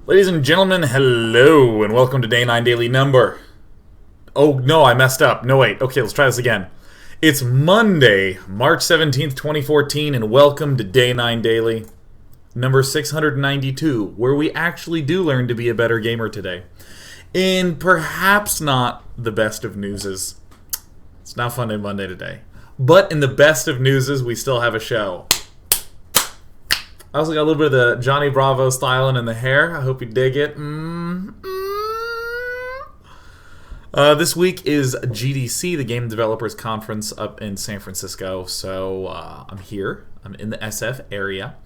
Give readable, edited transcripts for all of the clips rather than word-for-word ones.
Ladies and gentlemen, hello, and welcome to Day 9 Daily number. Oh, no, I messed up. No, wait. Okay, let's try this again. It's Monday, March 17th, 2014, and welcome to Day 9 Daily, number 692, where we actually do learn to be a better gamer today. In perhaps not the best of newses. It's not Fun Day Monday today. But in the best of newses, we still have a show. I also got a little bit of the Johnny Bravo styling in the hair. I hope you dig it. This week is GDC, the Game Developers Conference up in San Francisco. So I'm here. I'm in the SF area.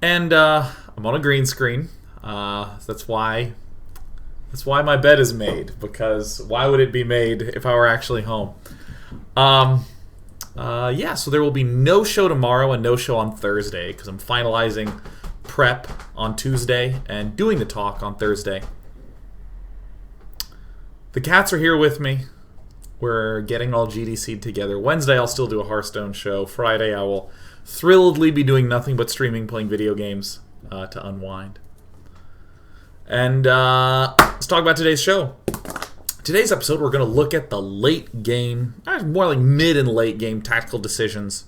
And I'm on a green screen. That's why my bed is made. Because why would it be made if I were actually home? So there will be no show tomorrow and no show on Thursday because I'm finalizing prep on Tuesday and doing the talk on Thursday. The cats are here with me. We're getting all GDC'd together. Wednesday I'll still do a Hearthstone show. Friday I will thrilledly be doing nothing but streaming, playing video games to unwind. And let's talk about today's show. Today's episode, we're going to look at the late game, more like mid and late game tactical decisions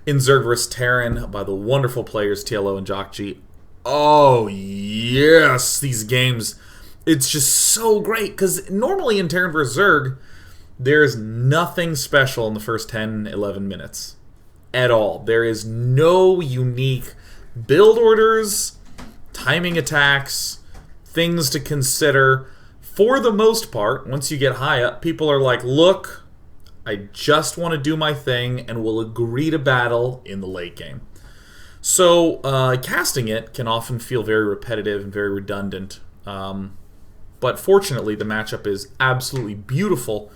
in Zerg vs. Terran by the wonderful players TLO and Jjakji. Oh, yes, these games. It's just so great, because normally in Terran vs. Zerg, there's nothing special in the first 10, 11 minutes at all. There is no unique build orders, timing attacks, things to consider. For the most part, once you get high up, people are like, look, I just want to do my thing and will agree to battle in the late game. So casting it can often feel very repetitive and very redundant. But fortunately, the matchup is absolutely beautiful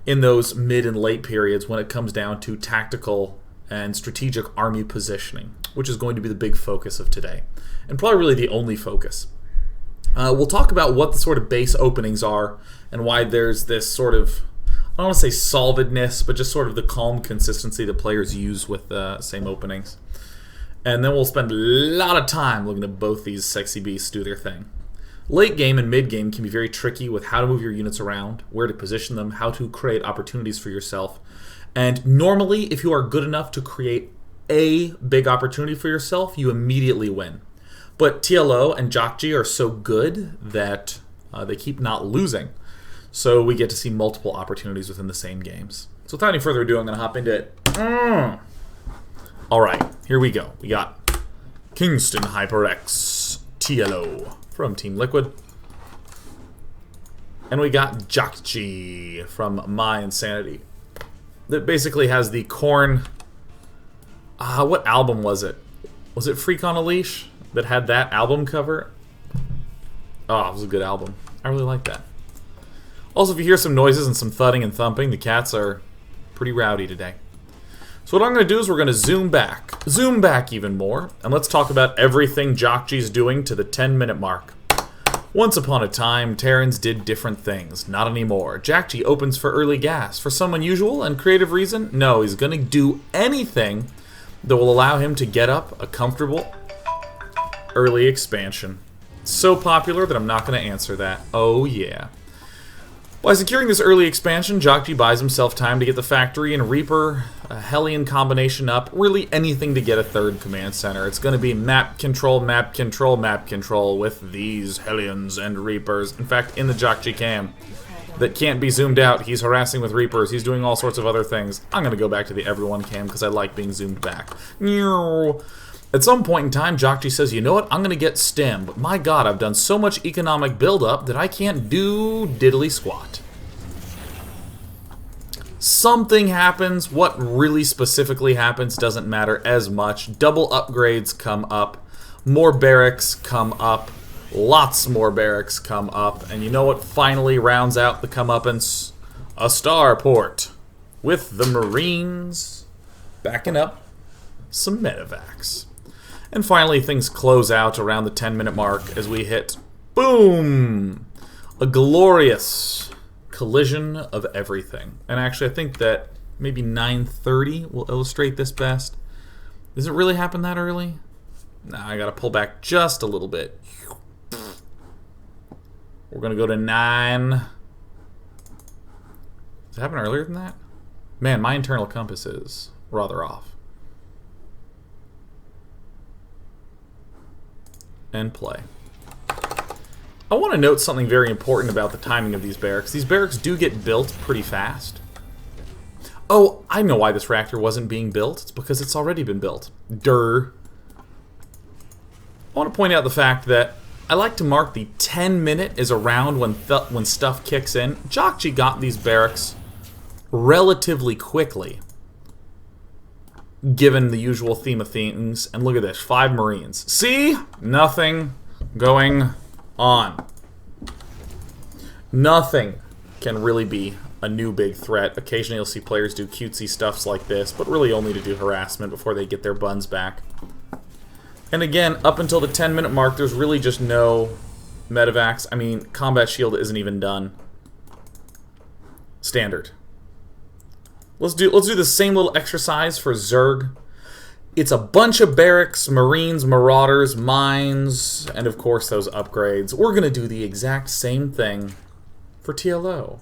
in those mid and late periods when it comes down to tactical and strategic army positioning, which is going to be the big focus of today. And probably really the only focus. We'll talk about what the sort of base openings are and why there's this sort of, I don't want to say solvedness, but just sort of the calm consistency that players use with the same openings. And then we'll spend a lot of time looking at both these sexy beasts do their thing. Late game and mid game can be very tricky with how to move your units around, where to position them, how to create opportunities for yourself. And normally, if you are good enough to create a big opportunity for yourself, you immediately win. But TLO and Jjakji are so good that they keep not losing. So we get to see multiple opportunities within the same games. So without any further ado, I'm going to hop into it. Alright, here we go. We got Kingston HyperX TLO from Team Liquid. And we got Jjakji from My Insanity. That basically has the Korn... what album was it? Was it Freak on a Leash? That had that album cover. Oh, it was a good album. I really like that. Also, if you hear some noises and some thudding and thumping, the cats are pretty rowdy today. So what I'm going to do is we're going to zoom back even more, and let's talk about everything Jjakji's doing to the 10-minute mark. Once upon a time, Terrans did different things. Not anymore. Jjakji opens for early gas. For some unusual and creative reason, no, he's going to do anything that will allow him to get up a comfortable early expansion. So popular that I'm not going to answer that. Oh yeah. By securing this early expansion, Jjakji buys himself time to get the factory and Reaper, a Hellion combination up, really anything to get a third command center. It's going to be map control, map control, map control with these Hellions and Reapers. In fact, in the Jjakji cam that can't be zoomed out, he's harassing with Reapers, he's doing all sorts of other things. I'm going to go back to the everyone cam because I like being zoomed back. At some point in time, Jjakji says, you know what, I'm going to get stem, but my god, I've done so much economic buildup that I can't do diddly squat. Something happens. What really specifically happens doesn't matter as much. Double upgrades come up. More barracks come up. Lots more barracks come up. And you know what finally rounds out the comeuppance? A starport. With the Marines backing up some medevacs. And finally, things close out around the 10-minute mark as we hit, boom, a glorious collision of everything. And actually, I think that maybe 9:30 will illustrate this best. Does it really happen that early? Nah, I gotta pull back just a little bit. We're going to go to 9. Does it happen earlier than that? Man, my internal compass is rather off. And play. I want to note something very important about the timing of these barracks. These barracks do get built pretty fast. Oh, I know why this reactor wasn't being built. It's because it's already been built. Durr. I want to point out the fact that I like to mark the 10-minute is around when stuff kicks in. Jjakji got these barracks relatively quickly, given the usual theme of things. And look at this, 5 Marines. See? Nothing going on. Nothing can really be a new big threat. Occasionally you'll see players do cutesy stuffs like this, but really only to do harassment before they get their buns back. And again, up until the 10-minute mark, there's really just no medevacs. I mean, combat shield isn't even done. Standard. Let's do the same little exercise for Zerg. It's a bunch of barracks, Marines, Marauders, mines, and of course those upgrades. We're going to do the exact same thing for TLO.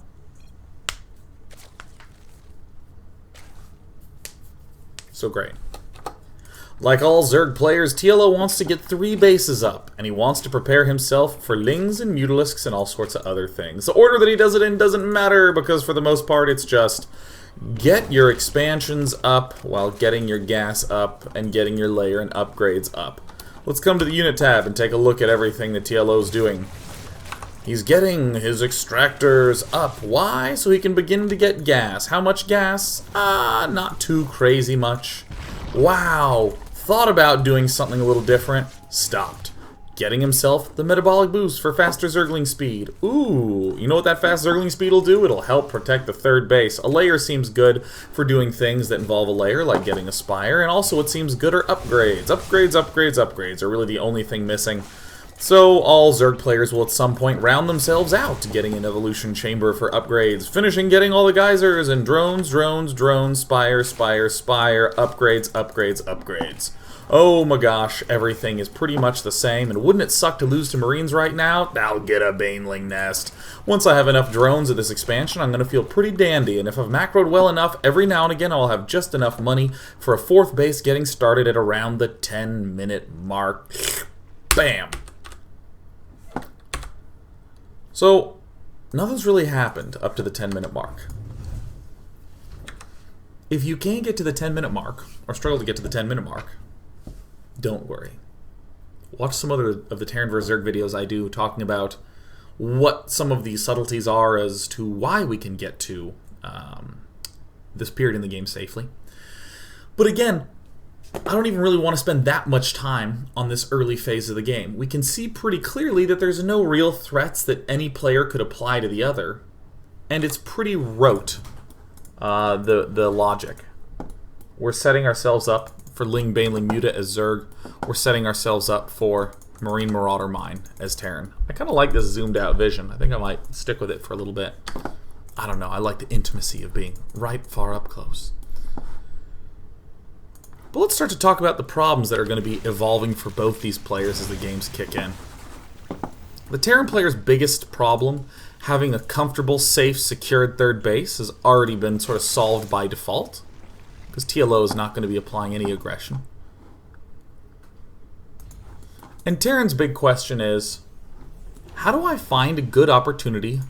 So great. Like all Zerg players, TLO wants to get 3 bases up, and he wants to prepare himself for Lings and Mutalisks and all sorts of other things. The order that he does it in doesn't matter, because for the most part it's just get your expansions up while getting your gas up and getting your layer and upgrades up. Let's come to the unit tab and take a look at everything that TLO's doing. He's getting his extractors up. Why? So he can begin to get gas. How much gas? Not too crazy much. Wow. Thought about doing something a little different. Stopped. Getting himself the metabolic boost for faster Zergling speed. Ooh, you know what that fast Zergling speed will do? It'll help protect the 3rd base. A layer seems good for doing things that involve a layer, like getting a spire, and also it seems good are upgrades. Upgrades are really the only thing missing. So all Zerg players will at some point round themselves out to getting an evolution chamber for upgrades, finishing getting all the geysers and drones, spire, upgrades. Oh my gosh, everything is pretty much the same, and wouldn't it suck to lose to Marines right now? I'll get a Baneling nest. Once I have enough drones at this expansion, I'm going to feel pretty dandy, and if I've macroed well enough, every now and again I'll have just enough money for a 4th base getting started at around the 10-minute mark. Bam! So, nothing's really happened up to the 10-minute mark. If you can't get to the 10-minute mark, or struggle to get to the 10-minute mark, don't worry. Watch some other of the Terran vs. Zerg videos I do talking about what some of these subtleties are as to why we can get to this period in the game safely. But again, I don't even really want to spend that much time on this early phase of the game. We can see pretty clearly that there's no real threats that any player could apply to the other, and it's pretty rote, the logic. We're setting ourselves up for Ling, Baneling, Muta as Zerg. We're setting ourselves up for Marine, Marauder, Mine as Terran. I kind of like this zoomed out vision. I think I might stick with it for a little bit. I don't know, I like the intimacy of being right far up close. But let's start to talk about the problems that are going to be evolving for both these players as the games kick in. The Terran player's biggest problem, having a comfortable, safe, secured 3rd base, has already been sort of solved by default, because TLO is not going to be applying any aggression. And Terran's big question is, how do I find a good opportunity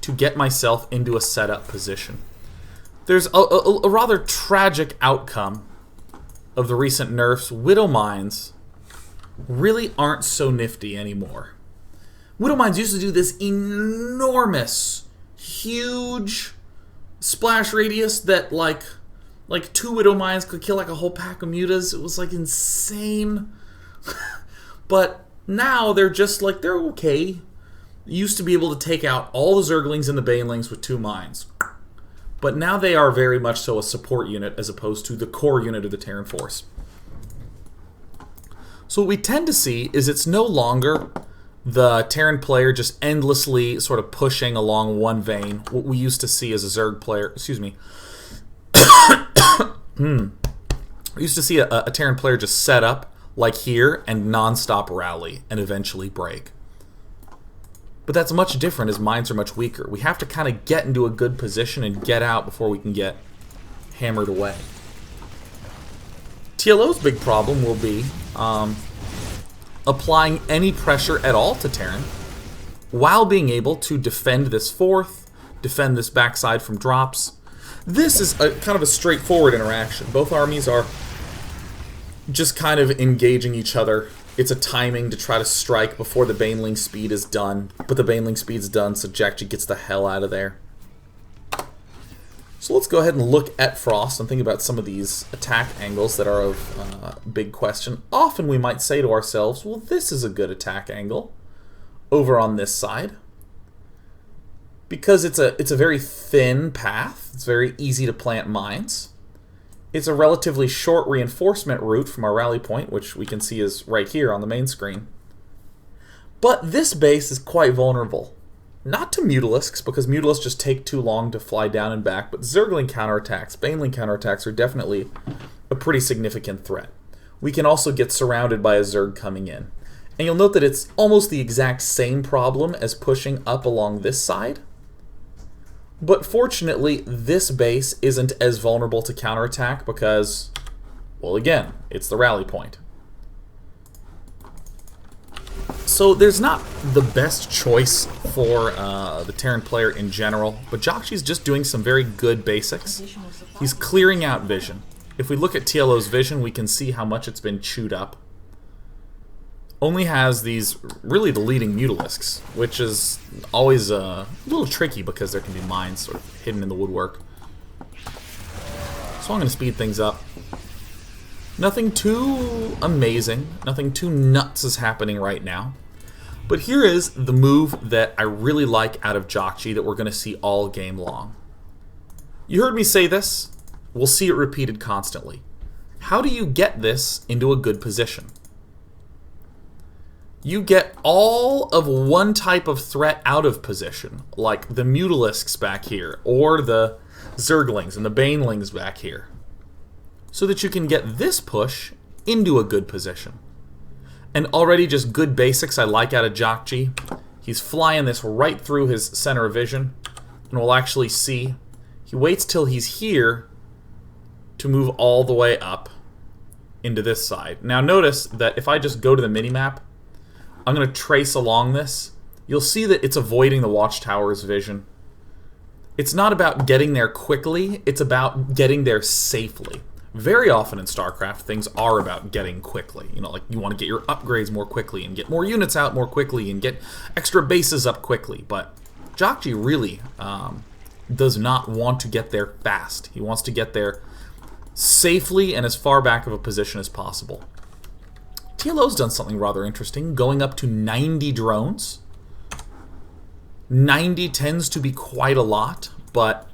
to get myself into a setup position? There's a rather tragic outcome of the recent nerfs. Widow Mines really aren't so nifty anymore. Widow Mines used to do this enormous, huge splash radius that like 2 Widow Mines could kill like a whole pack of mutas. It was like insane. But now they're just like, they're okay. Used to be able to take out all the Zerglings and the Banelings with 2 mines. But now they are very much so a support unit as opposed to the core unit of the Terran force. So what we tend to see is it's no longer the Terran player just endlessly sort of pushing along one vein. What we used to see as a Zerg player, we used to see a Terran player just set up like here and non-stop rally and eventually break. But that's much different as mines are much weaker. We have to kind of get into a good position and get out before we can get hammered away. TLO's big problem will be applying any pressure at all to Terran while being able to defend this fourth, defend this backside from drops. This is kind of a straightforward interaction. Both armies are just kind of engaging each other. It's a timing to try to strike before the Baneling speed is done. But the Baneling speed's done, so Jjakji gets the hell out of there. So let's go ahead and look at Frost and think about some of these attack angles that are of big question. Often we might say to ourselves, well, this is a good attack angle over on this side. Because it's a very thin path. It's very easy to plant mines. It's a relatively short reinforcement route from our rally point, which we can see is right here on the main screen. But this base is quite vulnerable. Not to Mutalisks, because Mutalisks just take too long to fly down and back, but Zergling counterattacks, Baneling counterattacks are definitely a pretty significant threat. We can also get surrounded by a Zerg coming in. And you'll note that it's almost the exact same problem as pushing up along this side. But fortunately, this base isn't as vulnerable to counterattack because, well, again, it's the rally point. So there's not the best choice for the Terran player in general, but Jjakji's just doing some very good basics. He's clearing out vision. If we look at TLO's vision, we can see how much it's been chewed up. Only has these, really the leading Mutalisks, which is always a little tricky because there can be mines sort of hidden in the woodwork. So I'm going to speed things up. Nothing too amazing, nothing too nuts is happening right now. But here is the move that I really like out of Jjakji that we're going to see all game long. You heard me say this, we'll see it repeated constantly. How do you get this into a good position? You get all of one type of threat out of position, like the Mutalisks back here, or the Zerglings and the Banelings back here, so that you can get this push into a good position. And already just good basics I like out of Jjakji. He's flying this right through his center of vision, and we'll actually see. He waits till he's here to move all the way up into this side. Now notice that if I just go to the minimap, I'm going to trace along this. You'll see that it's avoiding the watchtower's vision. It's not about getting there quickly, it's about getting there safely. Very often in StarCraft, things are about getting quickly. You know, like you want to get your upgrades more quickly and get more units out more quickly and get extra bases up quickly. But Jjakji really does not want to get there fast. He wants to get there safely and as far back of a position as possible. TLO's done something rather interesting, going up to 90 drones. 90 tends to be quite a lot, but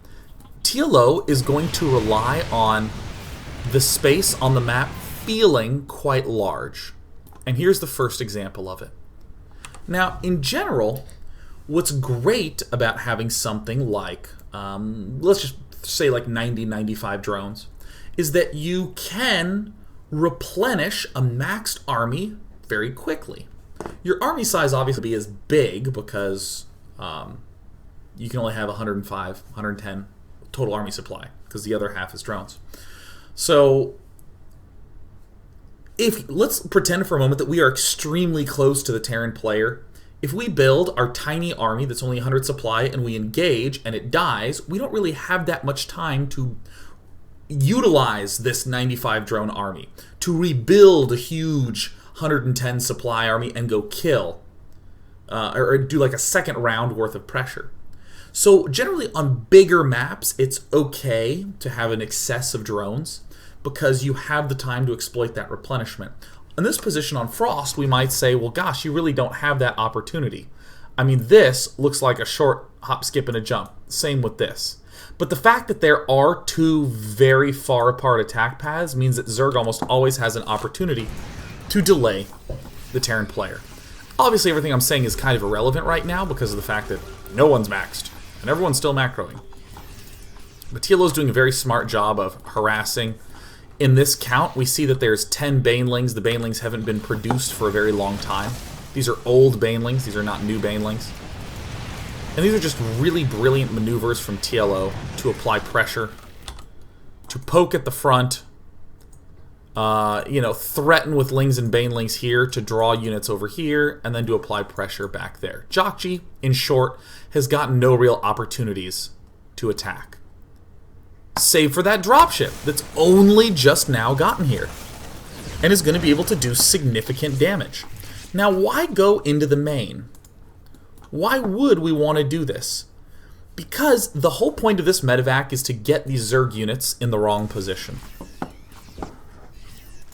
TLO is going to rely on the space on the map feeling quite large. And here's the first example of it. Now, in general, what's great about having something like, let's just say like 90, 95 drones, is that you can replenish a maxed army very quickly. Your army size obviously be as big because you can only have 105, 110 total army supply because the other half is drones. So let's pretend for a moment that we are extremely close to the Terran player. If we build our tiny army that's only 100 supply and we engage and it dies, we don't really have that much time to utilize this 95 drone army to rebuild a huge 110 supply army and go kill or do like a second round worth of pressure. So generally on bigger maps it's okay to have an excess of drones because you have the time to exploit that replenishment. In this position on Frost we might say, well gosh, you really don't have that opportunity. I mean, this looks like a short hop, skip, and a jump. Same with this. But the fact that there are two very far apart attack paths means that Zerg almost always has an opportunity to delay the Terran player. Obviously everything I'm saying is kind of irrelevant right now because of the fact that no one's maxed and everyone's still macroing. But TLO's doing a very smart job of harassing. In this count we see that there's 10 Banelings. The Banelings haven't been produced for a very long time. These are old Banelings, these are not new Banelings. And these are just really brilliant maneuvers from TLO to apply pressure, to poke at the front, you know, threaten with Lings and Banelings here to draw units over here, and then to apply pressure back there. Jjakji, in short, has gotten no real opportunities to attack. Save for that dropship that's only just now gotten here, and is going to be able to do significant damage. Now, why go into the main? Why would we want to do this? Because the whole point of this medevac is to get these Zerg units in the wrong position.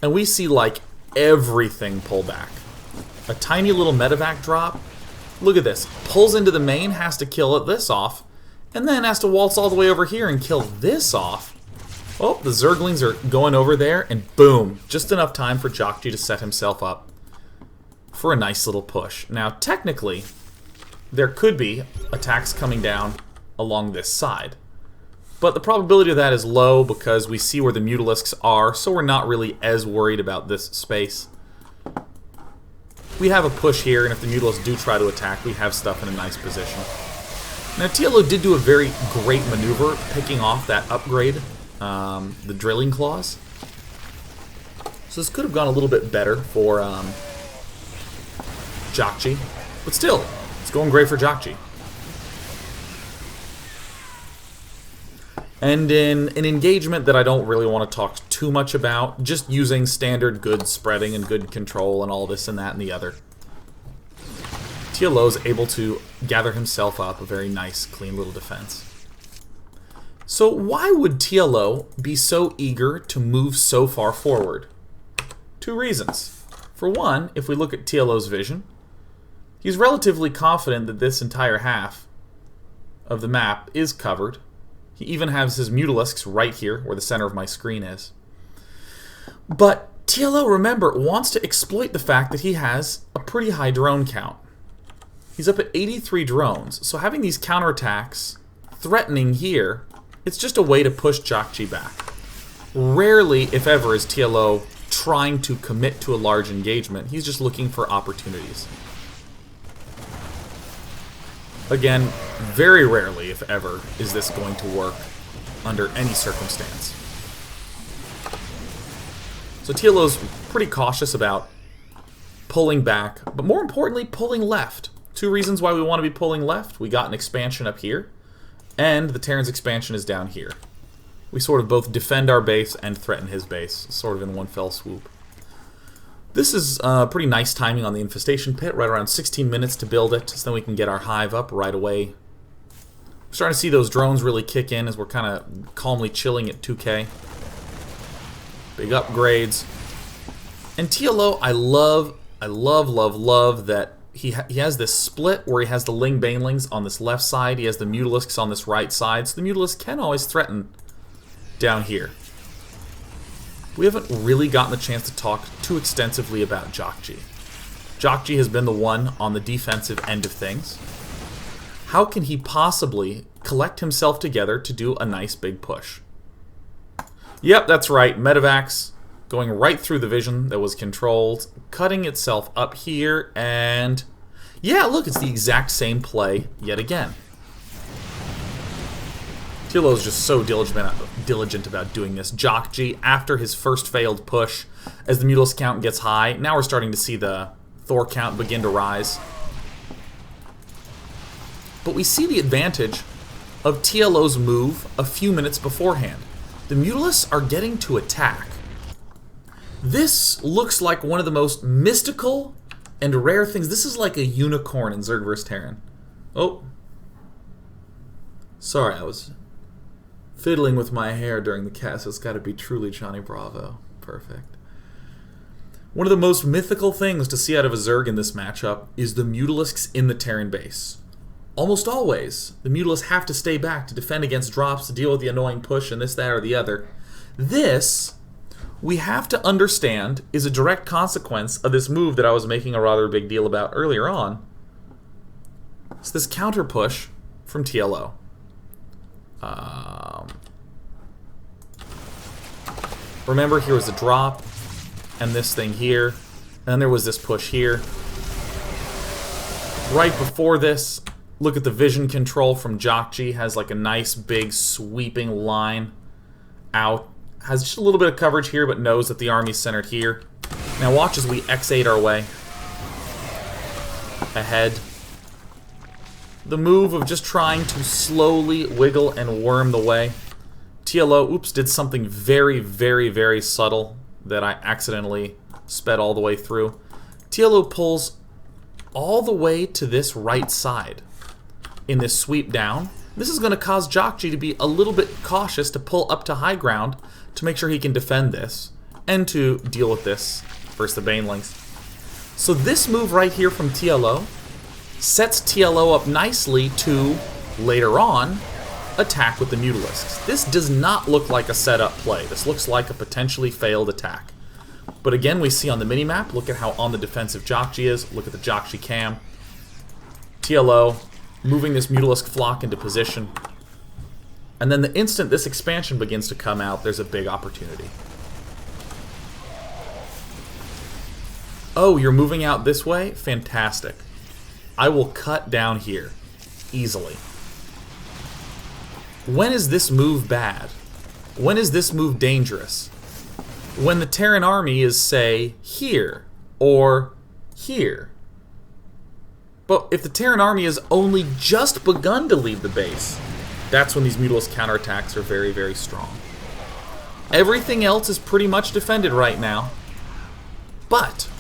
And we see, like, everything pull back. A tiny little medevac drop. Look at this. Pulls into the main, has to kill this off, and then has to waltz all the way over here and kill this off. Oh, the Zerglings are going over there, and boom. Just enough time for Jjakji to set himself up for a nice little push. Now, technically, there could be attacks coming down along this side. But the probability of that is low because we see where the Mutalisks are, so we're not really as worried about this space. We have a push here, and if the Mutalisks do try to attack, we have stuff in a nice position. Now, TLO did do a very great maneuver, picking off that upgrade, the Drilling Claws. So this could have gone a little bit better for Jjakji, but still, it's going great for Jjakji. And in an engagement that I don't really want to talk too much about, just using standard good spreading and good control and all this and that and the other, TLO is able to gather himself up a very nice, clean little defense. So why would TLO be so eager to move so far forward? Two reasons. For one, if we look at TLO's vision, he's relatively confident that this entire half of the map is covered. He even has his Mutalisks right here, where the center of my screen is. But TLO, remember, wants to exploit the fact that he has a pretty high drone count. He's up at 83 drones, so having these counterattacks threatening here, it's just a way to push Jjakji back. Rarely, if ever, is TLO trying to commit to a large engagement. He's just looking for opportunities. Again, very rarely, if ever, is this going to work under any circumstance. So TLO's pretty cautious about pulling back, but more importantly, pulling left. Two reasons why we want to be pulling left. We got an expansion up here, and the Terran's expansion is down here. We sort of both defend our base and threaten his base, sort of in one fell swoop. This is pretty nice timing on the infestation pit, right around 16 minutes to build it, so then we can get our hive up right away. We're starting to see those drones really kick in as we're kind of calmly chilling at 2K. Big upgrades. And TLO, I love that he has this split where he has the Ling Banelings on this left side, he has the Mutalisks on this right side, so the Mutalisks can always threaten down here. We haven't really gotten the chance to talk too extensively about Jjakji. Jjakji has been the one on the defensive end of things. How can he possibly collect himself together to do a nice big push? Yep, that's right, medevacs going right through the vision that was controlled, cutting itself up here, and yeah, look, it's the exact same play yet again. TLO is just so diligent about doing this. Jjakji, after his first failed push, as the Mutalisk count gets high, now we're starting to see the Thor count begin to rise. But we see the advantage of TLO's move a few minutes beforehand. The Mutalisks are getting to attack. This looks like one of the most mystical and rare things. This is like a unicorn in Zerg vs. Terran. Oh. Sorry, I was fiddling with my hair during the cast. It's got to be truly Johnny Bravo. Perfect. One of the most mythical things to see out of a Zerg in this matchup is the Mutalisks in the Terran base. Almost always, the Mutalisks have to stay back to defend against drops, to deal with the annoying push and this, that, or the other. This, we have to understand, is a direct consequence of this move that I was making a rather big deal about earlier on. It's this counter push from TLO. Remember, here was a drop, and this thing here, and then there was this push here. Right before this, Look at the vision control from Jjakji. Has like a nice big sweeping line out. Has just a little bit of coverage here, but knows that the army's centered here. Now watch as we X8 our way ahead. The move of just trying to slowly wiggle and worm the way. TLO, oops, did something very, very, very subtle that I accidentally sped all the way through. TLO pulls all the way to this right side in this sweep down. This is going to cause Jjakji to be a little bit cautious to pull up to high ground to make sure he can defend this and to deal with this versus the Banelings. So this move right here from TLO sets TLO up nicely to, later on, attack with the Mutalisks. This does not look like a setup play. This looks like a potentially failed attack. But again, we see on the minimap, look at how on the defensive Jjakji is. Look at the Jjakji cam. TLO moving this Mutalisk flock into position. And then the instant this expansion begins to come out, there's a big opportunity. Oh, you're moving out this way? Fantastic. I will cut down here. Easily. When is this move bad? When is this move dangerous? When the Terran army is, say, here, or here. But if the Terran army has only just begun to leave the base, that's when these Mutalisk counterattacks are very, very strong. Everything else is pretty much defended right now. But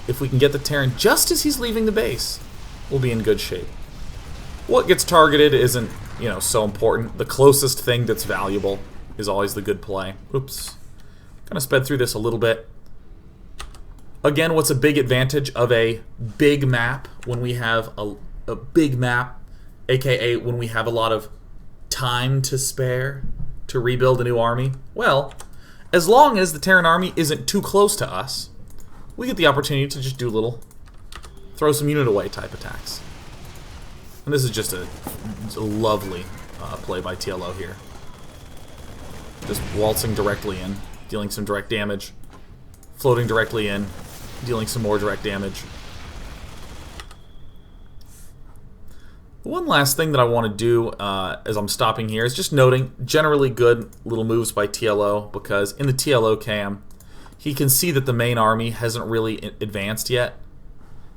if we can get the Terran just as he's leaving the base, we'll be in good shape. What gets targeted isn't, so important. The closest thing that's valuable is always the good play. Oops. Kind of sped through this a little bit. Again, what's a big advantage of a big map when we have a big map, aka when we have a lot of time to spare to rebuild a new army? Well, as long as the Terran army isn't too close to us, we get the opportunity to just do little throw some unit away type attacks. And this is just a lovely play by TLO here. Just waltzing directly in, dealing some direct damage, floating directly in, dealing some more direct damage. One last thing that I want to do as I'm stopping here is just noting generally good little moves by TLO, because in the TLO cam, he can see that the main army hasn't really advanced yet.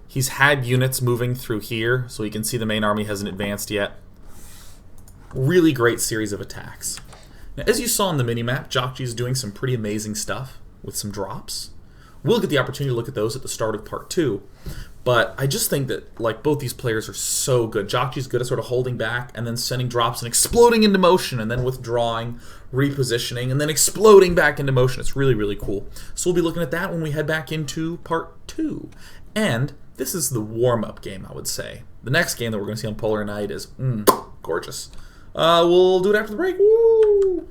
He's had units moving through here, so he can see the main army hasn't advanced yet. Really great series of attacks. Now, as you saw on the minimap, Jjakji is doing some pretty amazing stuff with some drops. We'll get the opportunity to look at those at the start of part 2. But I just think that both these players are so good. Jjakji's good at sort of holding back and then sending drops and exploding into motion and then withdrawing, repositioning, and then exploding back into motion. It's really, really cool. So we'll be looking at that when we head back into part 2. And this is the warm-up game, I would say. The next game that we're going to see on Polar Night is gorgeous. We'll do it after the break. Woo!